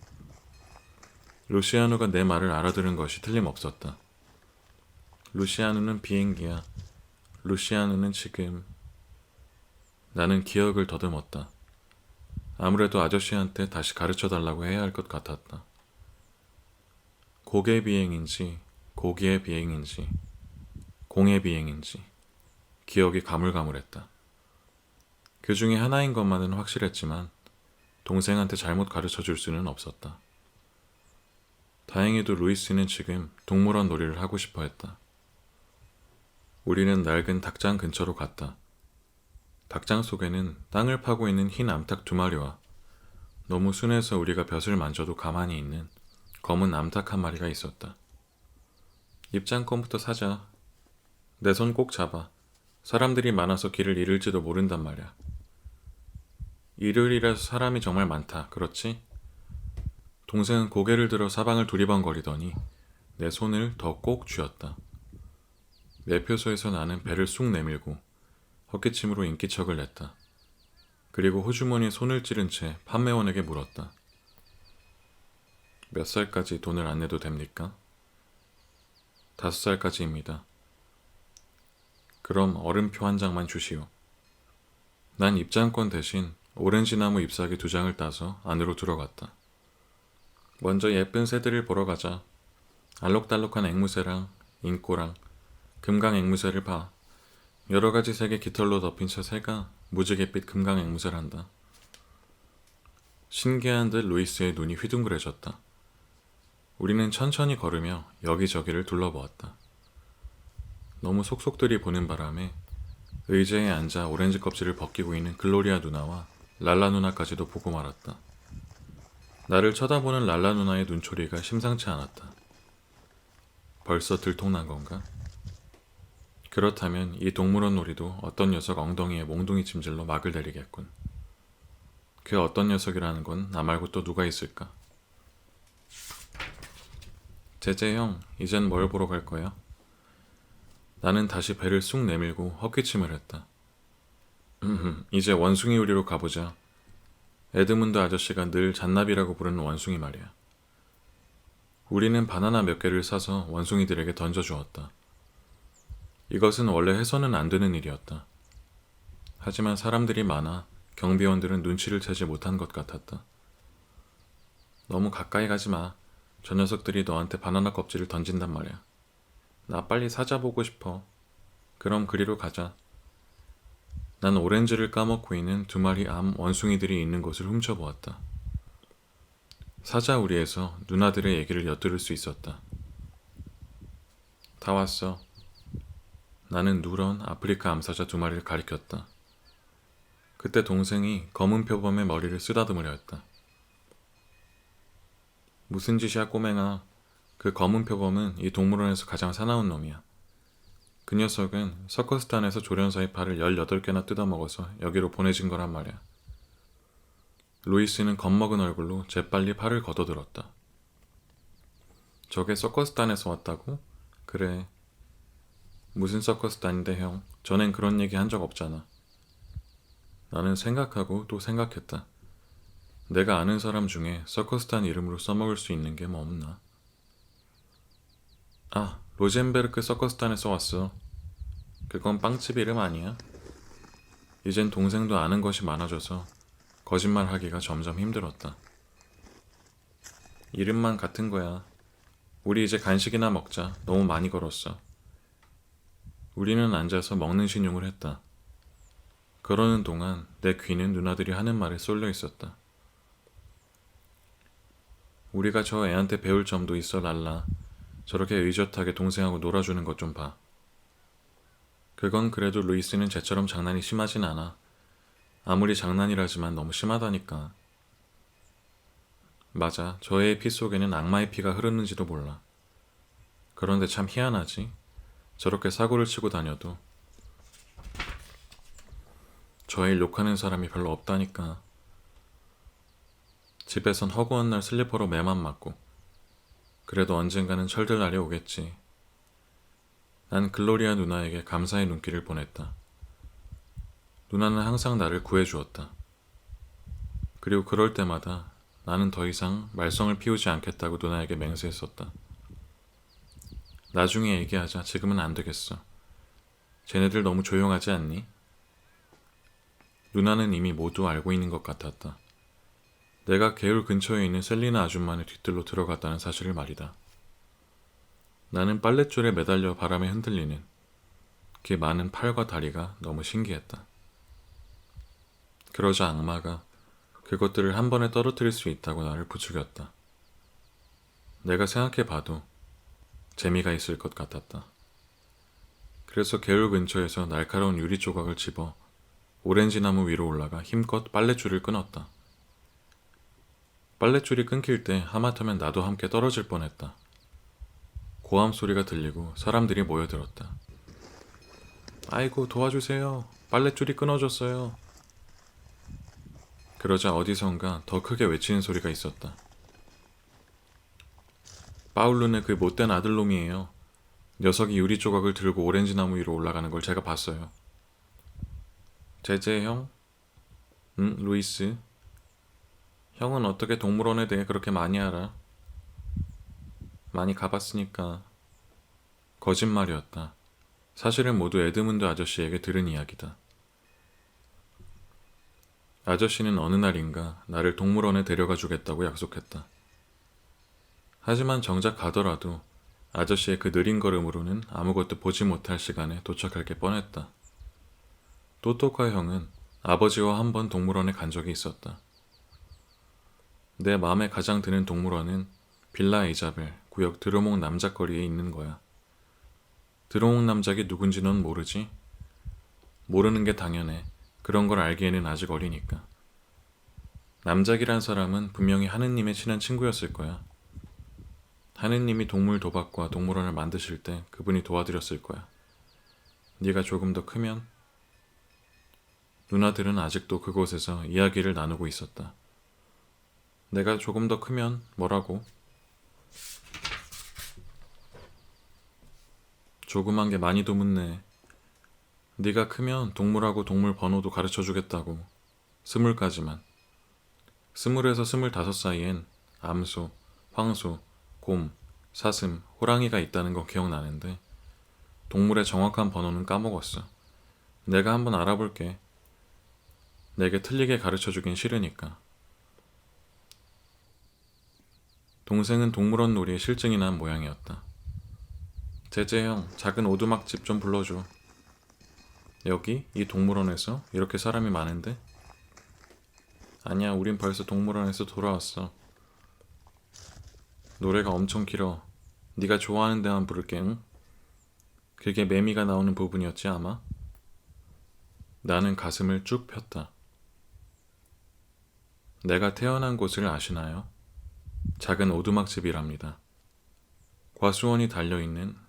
루시아누가 내 말을 알아들은 것이 틀림없었다. 루시아누는 비행기야. 루시아누는 지금... 나는 기억을 더듬었다. 아무래도 아저씨한테 다시 가르쳐달라고 해야 할 것 같았다. 고개 비행인지 고기의 비행인지 공의 비행인지 기억이 가물가물했다. 그 중에 하나인 것만은 확실했지만 동생한테 잘못 가르쳐줄 수는 없었다. 다행히도 루이스는 지금 동물원 놀이를 하고 싶어 했다. 우리는 낡은 닭장 근처로 갔다. 닭장 속에는 땅을 파고 있는 흰 암탉 2마리와 너무 순해서 우리가 벼슬 만져도 가만히 있는 검은 암탉 1마리가 있었다. 입장권부터 사자. 내 손 꼭 잡아. 사람들이 많아서 길을 잃을지도 모른단 말이야. 일요일이라서 사람이 정말 많다. 그렇지? 동생은 고개를 들어 사방을 두리번거리더니 내 손을 더 꼭 쥐었다. 매표소에서 나는 배를 쑥 내밀고 헛기침으로 인기척을 냈다. 그리고 호주머니에 손을 찌른 채 판매원에게 물었다. 몇 살까지 돈을 안 내도 됩니까? 5살까지입니다. 그럼 얼음표 한 장만 주시오. 난 입장권 대신 오렌지나무 잎사귀 2장을 따서 안으로 들어갔다. 먼저 예쁜 새들을 보러 가자. 알록달록한 앵무새랑 인꼬랑 금강 앵무새를 봐. 여러 가지 색의 깃털로 덮인 저 새가 무지갯빛 금강 앵무새란다. 신기한 듯 루이스의 눈이 휘둥그레졌다. 우리는 천천히 걸으며 여기저기를 둘러보았다. 너무 속속들이 보는 바람에 의자에 앉아 오렌지 껍질을 벗기고 있는 글로리아 누나와 랄라 누나까지도 보고 말았다. 나를 쳐다보는 랄라 누나의 눈초리가 심상치 않았다. 벌써 들통난 건가? 그렇다면 이 동물원 놀이도 어떤 녀석 엉덩이에 몽둥이 침질로 막을 내리겠군. 그 어떤 녀석이라는 건 나 말고 또 누가 있을까? 제제 형, 이젠 뭘 보러 갈 거야? 나는 다시 배를 쑥 내밀고 헛기침을 했다. 이제 원숭이 요리로 가보자. 에드문드 아저씨가 늘 잔나비라고 부르는 원숭이 말이야. 우리는 바나나 몇 개를 사서 원숭이들에게 던져주었다. 이것은 원래 해서는 안 되는 일이었다. 하지만 사람들이 많아 경비원들은 눈치를 채지 못한 것 같았다. 너무 가까이 가지 마. 저 녀석들이 너한테 바나나 껍질을 던진단 말이야. 나 빨리 사자 보고 싶어. 그럼 그리로 가자. 난 오렌지를 까먹고 있는 두 마리 암 원숭이들이 있는 곳을 훔쳐보았다. 사자 우리에서 누나들의 얘기를 엿들을 수 있었다. 다 왔어. 나는 누런 아프리카 암사자 두 마리를 가리켰다. 그때 동생이 검은 표범의 머리를 쓰다듬으려 했다. 무슨 짓이야 꼬맹아. 그 검은 표범은 이 동물원에서 가장 사나운 놈이야. 그 녀석은 서커스단에서 조련사의 팔을 18개나 뜯어먹어서 여기로 보내진 거란 말이야. 루이스는 겁먹은 얼굴로 재빨리 팔을 걷어들었다. 저게 서커스단에서 왔다고? 그래. 무슨 서커스단인데 형. 전엔 그런 얘기 한 적 없잖아. 나는 생각하고 또 생각했다. 내가 아는 사람 중에 서커스단 이름으로 써먹을 수 있는 게 뭐 없나? 아, 로젠베르크 서커스단에서 왔어. 그건 빵집 이름 아니야? 이젠 동생도 아는 것이 많아져서 거짓말하기가 점점 힘들었다. 이름만 같은 거야. 우리 이제 간식이나 먹자. 너무 많이 걸었어. 우리는 앉아서 먹는 신용을 했다. 그러는 동안 내 귀는 누나들이 하는 말에 쏠려 있었다. 우리가 저 애한테 배울 점도 있어 랄라. 저렇게 의젓하게 동생하고 놀아주는 것 좀 봐. 그건 그래도 루이스는 쟤처럼 장난이 심하진 않아. 아무리 장난이라지만 너무 심하다니까. 맞아. 저 애의 피 속에는 악마의 피가 흐르는지도 몰라. 그런데 참 희한하지. 저렇게 사고를 치고 다녀도 저 애를 욕하는 사람이 별로 없다니까. 집에선 허구한 날 슬리퍼로 매만 맞고 그래도 언젠가는 철들 날이 오겠지. 난 글로리아 누나에게 감사의 눈길을 보냈다. 누나는 항상 나를 구해주었다. 그리고 그럴 때마다 나는 더 이상 말썽을 피우지 않겠다고 누나에게 맹세했었다. 나중에 얘기하자. 지금은 안 되겠어. 쟤네들 너무 조용하지 않니? 누나는 이미 모두 알고 있는 것 같았다. 내가 개울 근처에 있는 셀리나 아줌마의 뒤뜰로 들어갔다는 사실을 말이다. 나는 빨랫줄에 매달려 바람에 흔들리는 그 많은 팔과 다리가 너무 신기했다. 그러자 악마가 그것들을 한 번에 떨어뜨릴 수 있다고 나를 부추겼다. 내가 생각해봐도 재미가 있을 것 같았다. 그래서 개울 근처에서 날카로운 유리 조각을 집어 오렌지 나무 위로 올라가 힘껏 빨랫줄을 끊었다. 빨랫줄이 끊길 때 하마터면 나도 함께 떨어질 뻔했다. 고함 소리가 들리고 사람들이 모여들었다. 아이고 도와주세요. 빨랫줄이 끊어졌어요. 그러자 어디선가 더 크게 외치는 소리가 있었다. 파울루네 그 못된 아들놈이에요. 녀석이 유리 조각을 들고 오렌지 나무 위로 올라가는 걸 제가 봤어요. 제제 형? 응, 루이스. 형은 어떻게 동물원에 대해 그렇게 많이 알아? 많이 가봤으니까. 거짓말이었다. 사실은 모두 에드문드 아저씨에게 들은 이야기다. 아저씨는 어느 날인가 나를 동물원에 데려가 주겠다고 약속했다. 하지만 정작 가더라도 아저씨의 그 느린 걸음으로는 아무것도 보지 못할 시간에 도착할 게 뻔했다. 또또카 형은 아버지와 한 번 동물원에 간 적이 있었다. 내 마음에 가장 드는 동물원은 빌라 이자벨, 구역 드르몽 남작거리에 있는 거야. 들어온 남작이 누군지 넌 모르지? 모르는 게 당연해. 그런 걸 알기에는 아직 어리니까. 남작이란 사람은 분명히 하느님의 친한 친구였을 거야. 하느님이 동물 도박과 동물원을 만드실 때 그분이 도와드렸을 거야. 네가 조금 더 크면 누나들은 아직도 그곳에서 이야기를 나누고 있었다. 내가 조금 더 크면 뭐라고? 조그만 게 많이도 묻네. 네가 크면 동물하고 동물 번호도 가르쳐주겠다고. 20가지만. 20에서 25 사이엔 암소, 황소, 곰, 사슴, 호랑이가 있다는 거 기억나는데 동물의 정확한 번호는 까먹었어. 내가 한번 알아볼게. 내게 틀리게 가르쳐주긴 싫으니까. 동생은 동물원 놀이에 실증이 난 모양이었다. 제재 형, 작은 오두막집 좀 불러줘. 여기? 이 동물원에서? 이렇게 사람이 많은데? 아니야, 우린 벌써 동물원에서 돌아왔어. 노래가 엄청 길어. 네가 좋아하는 데만 부를게, 응? 그게 매미가 나오는 부분이었지, 아마? 나는 가슴을 쭉 폈다. 내가 태어난 곳을 아시나요? 작은 오두막집이랍니다. 과수원이 달려있는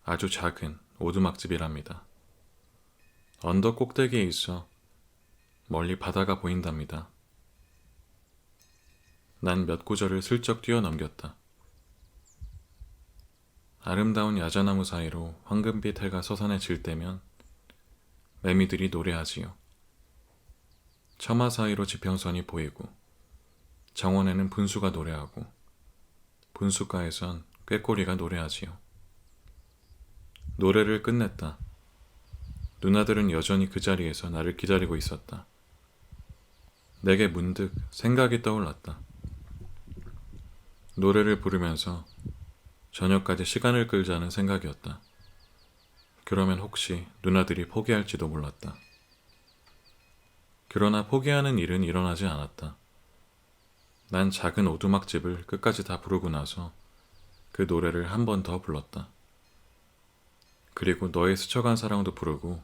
아주 작은 오두막집이랍니다. 언덕 꼭대기에 있어 멀리 바다가 보인답니다. 난 몇 구절을 슬쩍 뛰어넘겼다. 아름다운 야자나무 사이로 황금빛 해가 서산해질 때면 매미들이 노래하지요. 처마 사이로 지평선이 보이고 정원에는 분수가 노래하고 분수가에선 꾀꼬리가 노래하지요. 노래를 끝냈다. 누나들은 여전히 그 자리에서 나를 기다리고 있었다. 내게 문득 생각이 떠올랐다. 노래를 부르면서 저녁까지 시간을 끌자는 생각이었다. 그러면 혹시 누나들이 포기할지도 몰랐다. 그러나 포기하는 일은 일어나지 않았다. 난 작은 오두막집을 끝까지 다 부르고 나서 그 노래를 한 번 더 불렀다. 그리고 너의 스쳐간 사랑도 부르고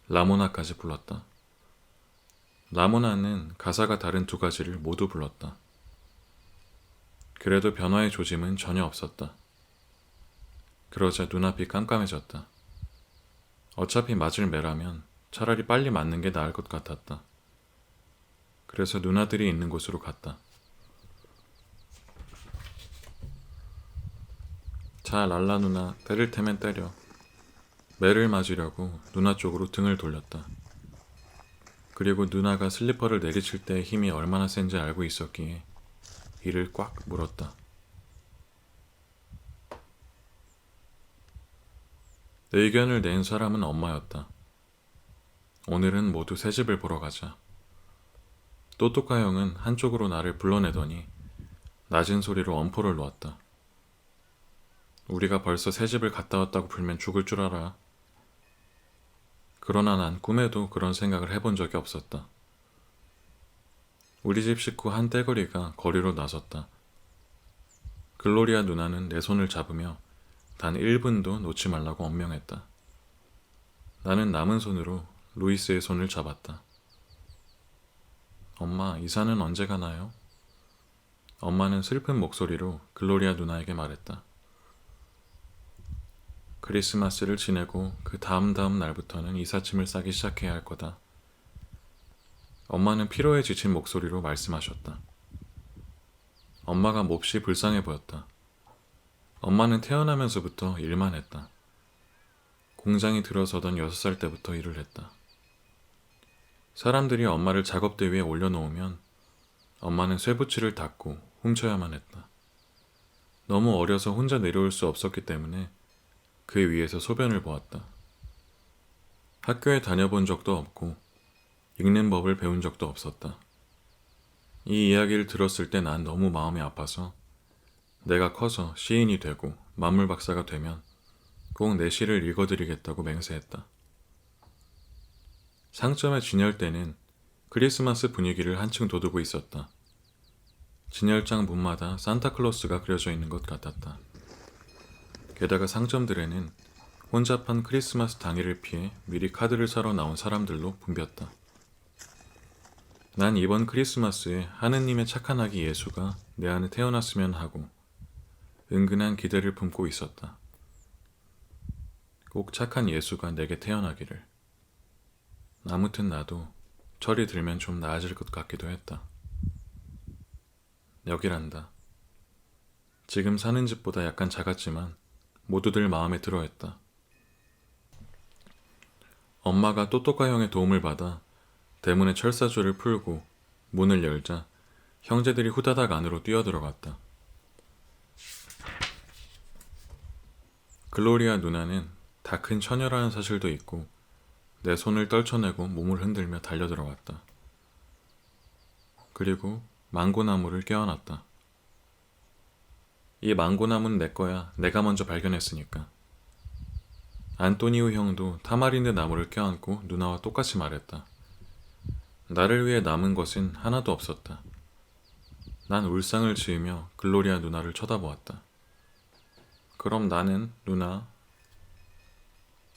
라모나까지 불렀다. 라모나는 가사가 다른 2가지를 모두 불렀다. 그래도 변화의 조짐은 전혀 없었다. 그러자 눈앞이 깜깜해졌다. 어차피 맞을 매라면 차라리 빨리 맞는 게 나을 것 같았다. 그래서 누나들이 있는 곳으로 갔다. 자, 랄라 누나, 때릴 테면 때려. 매를 맞으려고 누나 쪽으로 등을 돌렸다. 그리고 누나가 슬리퍼를 내리칠 때의 힘이 얼마나 센지 알고 있었기에 이를 꽉 물었다. 의견을 낸 사람은 엄마였다. 오늘은 모두 새집을 보러 가자. 또또카 형은 한쪽으로 나를 불러내더니 낮은 소리로 엄포를 놓았다. 우리가 벌써 새집을 갔다 왔다고 불면 죽을 줄 알아. 그러나 난 꿈에도 그런 생각을 해본 적이 없었다. 우리 집 식구 한 떼거리가 거리로 나섰다. 글로리아 누나는 내 손을 잡으며 단 1분도 놓지 말라고 엄명했다. 나는 남은 손으로 루이스의 손을 잡았다. 엄마, 이사는 언제 가나요? 엄마는 슬픈 목소리로 글로리아 누나에게 말했다. 크리스마스를 지내고 그 다음 날부터는 이삿짐을 싸기 시작해야 할 거다. 엄마는 피로에 지친 목소리로 말씀하셨다. 엄마가 몹시 불쌍해 보였다. 엄마는 태어나면서부터 일만 했다. 공장이 들어서던 6살 때부터 일을 했다. 사람들이 엄마를 작업대 위에 올려놓으면 엄마는 쇠붙이를 닫고 훔쳐야만 했다. 너무 어려서 혼자 내려올 수 없었기 때문에 그 위에서 소변을 보았다. 학교에 다녀본 적도 없고 읽는 법을 배운 적도 없었다. 이 이야기를 들었을 때 난 너무 마음이 아파서 내가 커서 시인이 되고 만물 박사가 되면 꼭 내 시를 읽어드리겠다고 맹세했다. 상점의 진열대는 크리스마스 분위기를 한층 돋우고 있었다. 진열장 문마다 산타클로스가 그려져 있는 것 같았다. 게다가 상점들에는 혼잡한 크리스마스 당일을 피해 미리 카드를 사러 나온 사람들로 붐볐다. 난 이번 크리스마스에 하느님의 착한 아기 예수가 내 안에 태어났으면 하고 은근한 기대를 품고 있었다. 꼭 착한 예수가 내게 태어나기를. 아무튼 나도 철이 들면 좀 나아질 것 같기도 했다. 여기란다. 지금 사는 집보다 약간 작았지만 모두들 마음에 들어했다. 엄마가 또또까 형의 도움을 받아 대문의 철사줄을 풀고 문을 열자 형제들이 후다닥 안으로 뛰어들어갔다. 글로리아 누나는 다 큰 처녀라는 사실도 있고 내 손을 떨쳐내고 몸을 흔들며 달려들어갔다. 그리고 망고나무를 껴안았다. 이 망고나무는 내 거야. 내가 먼저 발견했으니까. 안토니오 형도 타마린드 나무를 껴안고 누나와 똑같이 말했다. 나를 위해 남은 것은 하나도 없었다. 난 울상을 지으며 글로리아 누나를 쳐다보았다. 그럼 나는, 누나.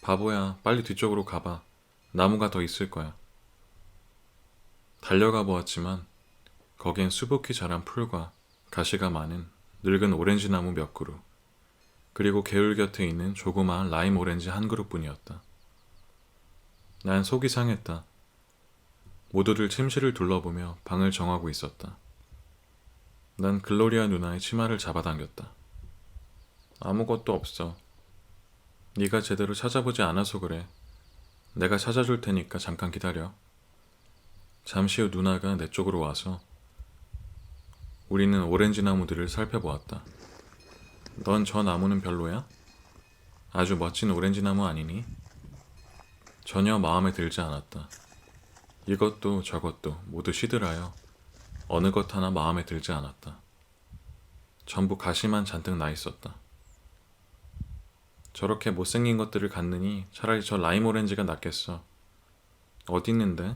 바보야, 빨리 뒤쪽으로 가봐. 나무가 더 있을 거야. 달려가 보았지만 거기엔 수북히 자란 풀과 가시가 많은 늙은 오렌지 나무 몇 그루, 그리고 개울 곁에 있는 조그마한 라임 오렌지 한 그루뿐이었다. 난 속이 상했다. 모두들 침실을 둘러보며 방을 정하고 있었다. 난 글로리아 누나의 치마를 잡아당겼다. 아무것도 없어. 네가 제대로 찾아보지 않아서 그래. 내가 찾아줄 테니까 잠깐 기다려. 잠시 후 누나가 내 쪽으로 와서 우리는 오렌지 나무들을 살펴보았다. 넌 저 나무는 별로야? 아주 멋진 오렌지 나무 아니니? 전혀 마음에 들지 않았다. 이것도 저것도 모두 시들하여 어느 것 하나 마음에 들지 않았다. 전부 가시만 잔뜩 나 있었다. 저렇게 못생긴 것들을 갖느니 차라리 저 라임 오렌지가 낫겠어. 어디 있는데?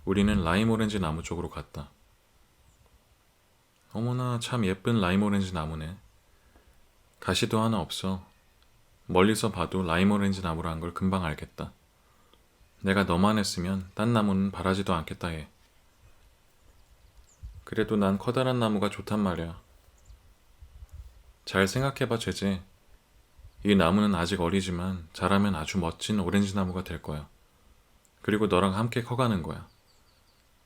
우리는 라임 오렌지 나무 쪽으로 갔다. 어머나, 참 예쁜 라임 오렌지 나무네. 가시도 하나 없어. 멀리서 봐도 라임 오렌지 나무라는 걸 금방 알겠다. 내가 너만 했으면 딴 나무는 바라지도 않겠다 해. 그래도 난 커다란 나무가 좋단 말이야. 잘 생각해봐, 제제. 이 나무는 아직 어리지만 자라면 아주 멋진 오렌지 나무가 될 거야. 그리고 너랑 함께 커가는 거야.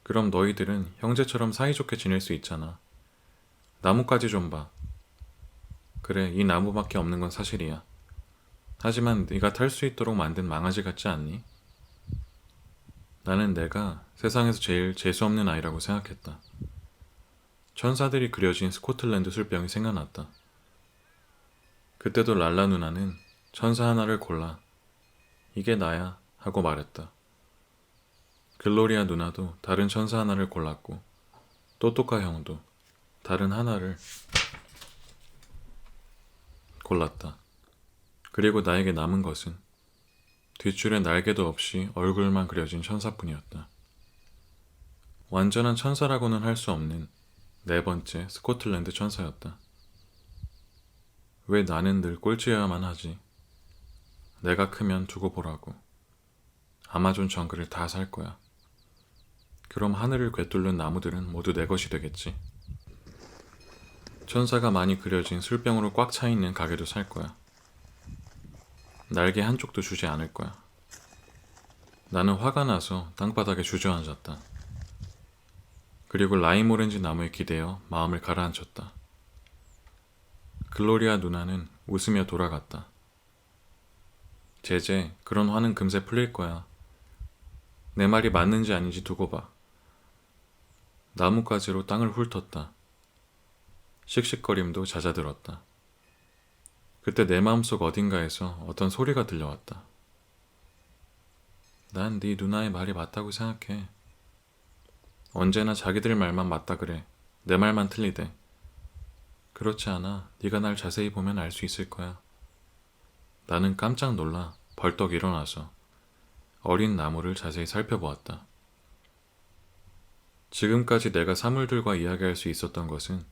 그럼 너희들은 형제처럼 사이좋게 지낼 수 있잖아. 나무까지 좀 봐. 그래, 이 나무밖에 없는 건 사실이야. 하지만 네가 탈 수 있도록 만든 망아지 같지 않니? 나는 내가 세상에서 제일 재수없는 아이라고 생각했다. 천사들이 그려진 스코틀랜드 술병이 생각났다. 그때도 랄라 누나는 천사 하나를 골라 이게 나야 하고 말했다. 글로리아 누나도 다른 천사 하나를 골랐고 또또카 형도 다른 하나를 골랐다. 그리고 나에게 남은 것은 뒷줄에 날개도 없이 얼굴만 그려진 천사뿐이었다. 완전한 천사라고는 할 수 없는 네 번째 스코틀랜드 천사였다. 왜 나는 늘 꼴찌여야만 하지? 내가 크면 두고 보라고. 아마존 정글을 다 살 거야. 그럼 하늘을 꿰뚫는 나무들은 모두 내 것이 되겠지. 천사가 많이 그려진 술병으로 꽉 차 있는 가게도 살 거야. 날개 한쪽도 주지 않을 거야. 나는 화가 나서 땅바닥에 주저앉았다. 그리고 라임 오렌지 나무에 기대어 마음을 가라앉혔다. 글로리아 누나는 웃으며 돌아갔다. 제제, 그런 화는 금세 풀릴 거야. 내 말이 맞는지 아닌지 두고 봐. 나뭇가지로 땅을 훑었다. 씩씩거림도 잦아들었다. 그때 내 마음속 어딘가에서 어떤 소리가 들려왔다. 난 네 누나의 말이 맞다고 생각해. 언제나 자기들 말만 맞다 그래. 내 말만 틀리대. 그렇지 않아. 네가 날 자세히 보면 알 수 있을 거야. 나는 깜짝 놀라 벌떡 일어나서 어린 나무를 자세히 살펴보았다. 지금까지 내가 사물들과 이야기할 수 있었던 것은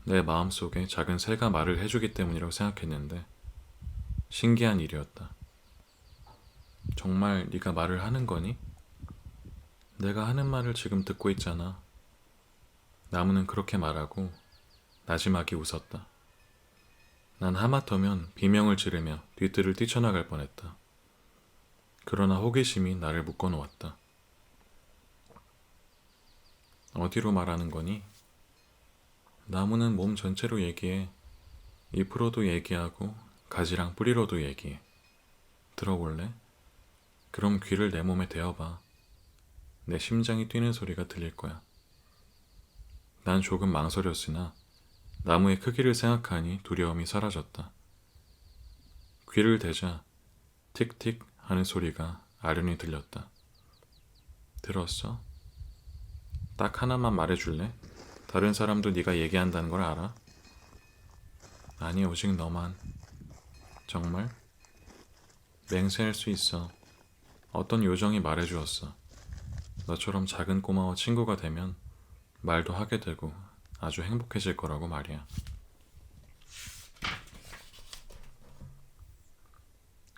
내 마음속에 작은 새가 말을 해주기 때문이라고 생각했는데 신기한 일이었다. 정말 네가 말을 하는 거니? 내가 하는 말을 지금 듣고 있잖아. 나무는 그렇게 말하고 나지막이 웃었다. 난 하마터면 비명을 지르며 뒤뜰을 뛰쳐나갈 뻔했다. 그러나 호기심이 나를 묶어놓았다. 어디로 말하는 거니? 나무는 몸 전체로 얘기해. 잎으로도 얘기하고 가지랑 뿌리로도 얘기해. 들어볼래? 그럼 귀를 내 몸에 대어봐. 내 심장이 뛰는 소리가 들릴 거야. 난 조금 망설였으나 나무의 크기를 생각하니 두려움이 사라졌다. 귀를 대자 틱틱 하는 소리가 아련히 들렸다. 들었어? 딱 하나만 말해줄래? 다른 사람도 네가 얘기한다는 걸 알아? 아니, 오직 너만. 정말? 맹세할 수 있어. 어떤 요정이 말해주었어. 너처럼 작은 꼬마와 친구가 되면 말도 하게 되고 아주 행복해질 거라고 말이야.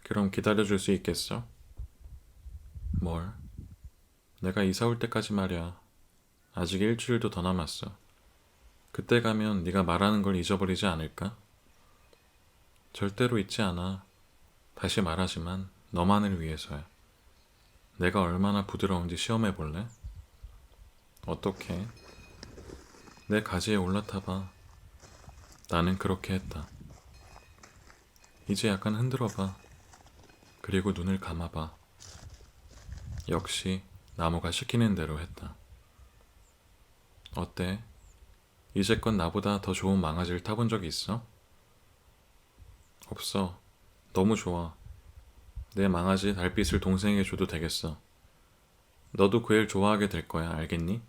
그럼 기다려줄 수 있겠어? 뭘? 내가 이사 올 때까지 말이야. 아직 일주일도 더 남았어. 그때 가면 네가 말하는 걸 잊어버리지 않을까? 절대로 잊지 않아. 다시 말하지만 너만을 위해서야. 내가 얼마나 부드러운지 시험해 볼래? 어떻게? 내 가지에 올라타봐. 나는 그렇게 했다. 이제 약간 흔들어봐. 그리고 눈을 감아봐. 역시 나무가 시키는 대로 했다. 어때? 이제껏 나보다 더 좋은 망아지를 타본 적이 있어? 없어. 너무 좋아. 내 망아지 달빛을 동생에게 줘도 되겠어. 너도 그 애 좋아하게 될 거야, 알겠니?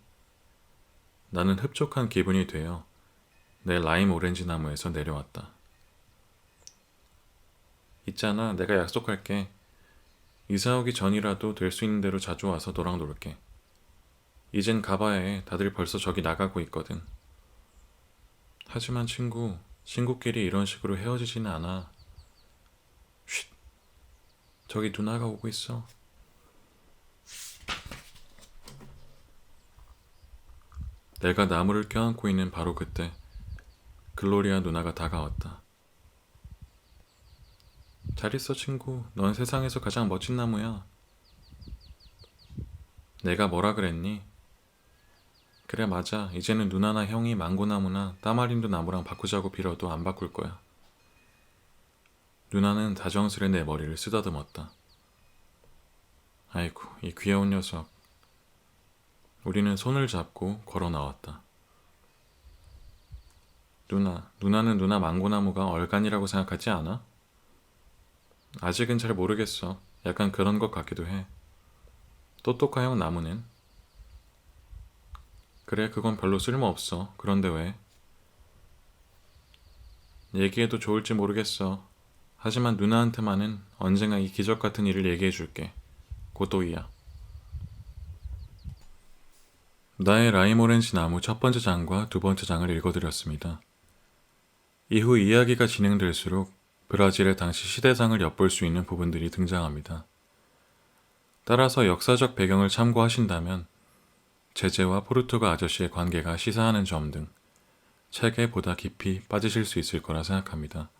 나는 흡족한 기분이 되어 내 라임 오렌지 나무에서 내려왔다. 있잖아, 내가 약속할게. 이사 오기 전이라도 될 수 있는 대로 자주 와서 너랑 놀게. 이젠 가봐야 해. 다들 벌써 저기 나가고 있거든. 하지만 친구끼리 이런 식으로 헤어지지는 않아. 쉿, 저기 누나가 오고 있어. 내가 나무를 껴안고 있는 바로 그때 글로리아 누나가 다가왔다. 잘 있어, 친구. 넌 세상에서 가장 멋진 나무야. 내가 뭐라 그랬니? 그래, 맞아. 이제는 누나나 형이 망고나무나 따마린도 나무랑 바꾸자고 빌어도 안 바꿀 거야. 누나는 다정스레 내 머리를 쓰다듬었다. 아이고, 이 귀여운 녀석. 우리는 손을 잡고 걸어 나왔다. 누나는 누나 망고나무가 얼간이라고 생각하지 않아? 아직은 잘 모르겠어. 약간 그런 것 같기도 해. 또또카 형 나무는? 그래, 그건 별로 쓸모없어. 그런데 왜? 얘기해도 좋을지 모르겠어. 하지만 누나한테만은 언젠가 이 기적 같은 일을 얘기해 줄게. 고도이야. 나의 라임 오렌지 나무 첫 번째 장과 두 번째 장을 읽어드렸습니다. 이후 이야기가 진행될수록 브라질의 당시 시대상을 엿볼 수 있는 부분들이 등장합니다. 따라서 역사적 배경을 참고하신다면 제재와 포르투갈 아저씨의 관계가 시사하는 점 등 책에 보다 깊이 빠지실 수 있을 거라 생각합니다.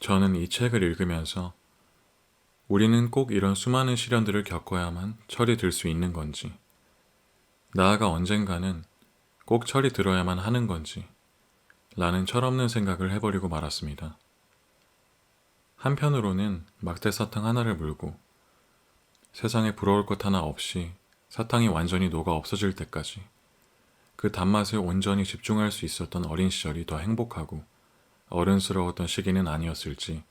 저는 이 책을 읽으면서 우리는 꼭 이런 수많은 시련들을 겪어야만 철이 들 수 있는 건지, 나아가 언젠가는 꼭 철이 들어야만 하는 건지 라는 철없는 생각을 해버리고 말았습니다. 한편으로는 막대 사탕 하나를 물고 세상에 부러울 것 하나 없이 사탕이 완전히 녹아 없어질 때까지 그 단맛을 온전히 집중할 수 있었던 어린 시절이 더 행복하고 어른스러웠던 시기는 아니었을지,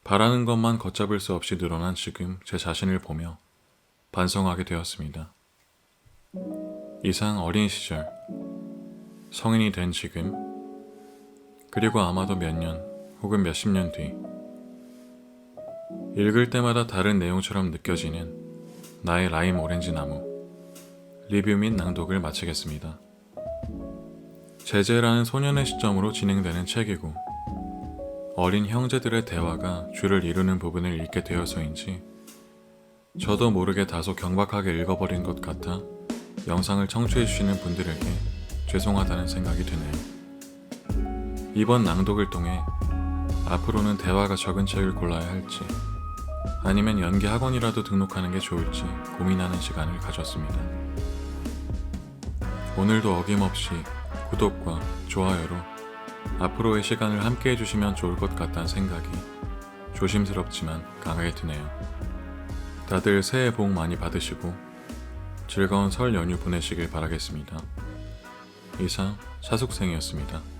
바라는 것만 걷잡을 수 없이 늘어난 지금 제 자신을 보며 반성하게 되었습니다. 이상 어린 시절, 성인이 된 지금, 그리고 아마도 몇 년 혹은 몇십 년 뒤, 읽을 때마다 다른 내용처럼 느껴지는 나의 라임 오렌지 나무 리뷰 및 낭독을 마치겠습니다. 제재라는 소년의 시점으로 진행되는 책이고 어린 형제들의 대화가 줄을 이루는 부분을 읽게 되어서인지 저도 모르게 다소 경박하게 읽어버린 것 같아 영상을 청취해주시는 분들에게 죄송하다는 생각이 드네요. 이번 낭독을 통해 앞으로는 대화가 적은 책을 골라야 할지 아니면 연기 학원이라도 등록하는 게 좋을지 고민하는 시간을 가졌습니다. 오늘도 어김없이 구독과 좋아요로 앞으로의 시간을 함께 해주시면 좋을 것 같다는 생각이 조심스럽지만 강하게 드네요. 다들 새해 복 많이 받으시고 즐거운 설 연휴 보내시길 바라겠습니다. 이상 차숙생이었습니다.